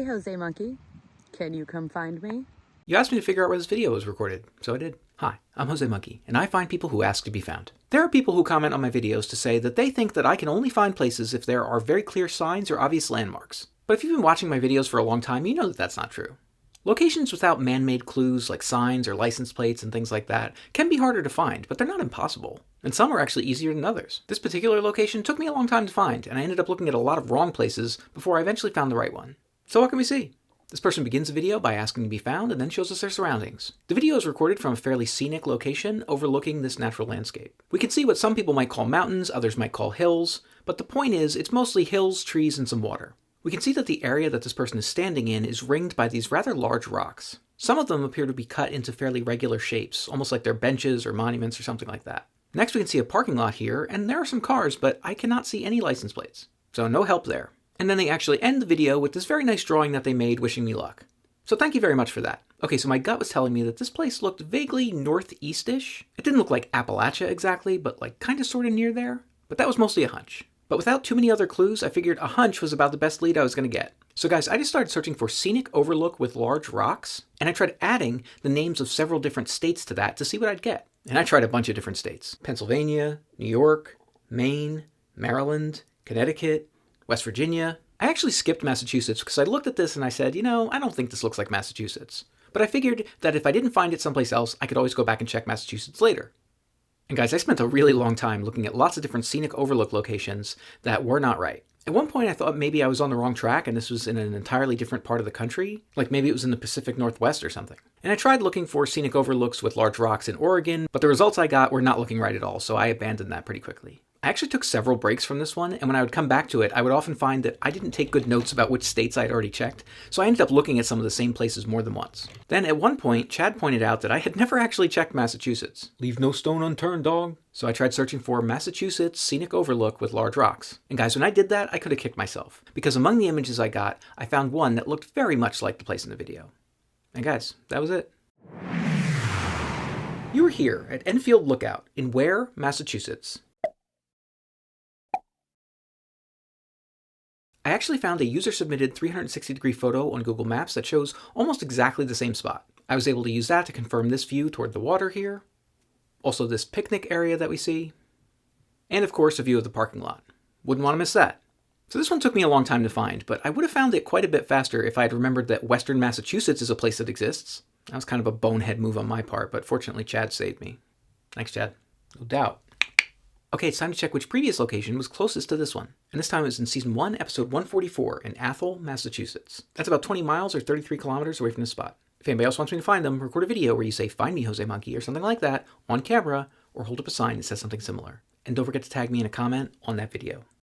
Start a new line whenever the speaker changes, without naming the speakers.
Hey, Jose Monkey. Can you come find me?
You asked me to figure out where this video was recorded, so I did. Hi, I'm Jose Monkey, and I find people who ask to be found. There are people who comment on my videos to say that they think that I can only find places if there are very clear signs or obvious landmarks. But if you've been watching my videos for a long time, you know that that's not true. Locations without man-made clues like signs or license plates and things like that can be harder to find, but they're not impossible. And some are actually easier than others. This particular location took me a long time to find, and I ended up looking at a lot of wrong places before I eventually found the right one. So what can we see? This person begins the video by asking to be found and then shows us their surroundings. The video is recorded from a fairly scenic location overlooking this natural landscape. We can see what some people might call mountains, others might call hills, but the point is it's mostly hills, trees, and some water. We can see that the area that this person is standing in is ringed by these rather large rocks. Some of them appear to be cut into fairly regular shapes, almost like they're benches or monuments or something like that. Next we can see a parking lot here, and there are some cars, but I cannot see any license plates. So no help there. And then they actually end the video with this very nice drawing that they made wishing me luck. So thank you very much for that. Okay, so my gut was telling me that this place looked vaguely northeast-ish. It didn't look like Appalachia exactly, but like kind of sort of near there. But that was mostly a hunch. But without too many other clues, I figured a hunch was about the best lead I was going to get. So guys, I just started searching for scenic overlook with large rocks, and I tried adding the names of several different states to that to see what I'd get. And I tried a bunch of different states. Pennsylvania, New York, Maine, Maryland, Connecticut, West Virginia. I actually skipped Massachusetts because I looked at this and I said, you know, I don't think this looks like Massachusetts. But I figured that if I didn't find it someplace else, I could always go back and check Massachusetts later. And guys, I spent a really long time looking at lots of different scenic overlook locations that were not right. At one point I thought maybe I was on the wrong track and this was in an entirely different part of the country, like maybe it was in the Pacific Northwest or something. And I tried looking for scenic overlooks with large rocks in Oregon, but the results I got were not looking right at all, so I abandoned that pretty quickly. I actually took several breaks from this one, and when I would come back to it, I would often find that I didn't take good notes about which states I'd already checked, so I ended up looking at some of the same places more than once. Then at one point, Chad pointed out that I had never actually checked Massachusetts. Leave no stone unturned, dog. So I tried searching for Massachusetts scenic overlook with large rocks. And guys, when I did that, I could have kicked myself, because among the images I got, I found one that looked very much like the place in the video. And guys, that was it. You were here at Enfield Lookout in Ware, Massachusetts. I actually found a user-submitted 360-degree photo on Google Maps that shows almost exactly the same spot. I was able to use that to confirm this view toward the water here, also this picnic area that we see, and of course a view of the parking lot. Wouldn't want to miss that. So this one took me a long time to find, but I would have found it quite a bit faster if I had remembered that Western Massachusetts is a place that exists. That was kind of a bonehead move on my part, but fortunately Chad saved me. Thanks, Chad. No doubt. Okay, it's time to check which previous location was closest to this one. And this time it was in Season 1, Episode 144 in Athol, Massachusetts. That's about 20 miles or 33 kilometers away from the spot. If anybody else wants me to find them, record a video where you say, "Find me, Jose Monkey," or something like that on camera, or hold up a sign that says something similar. And don't forget to tag me in a comment on that video.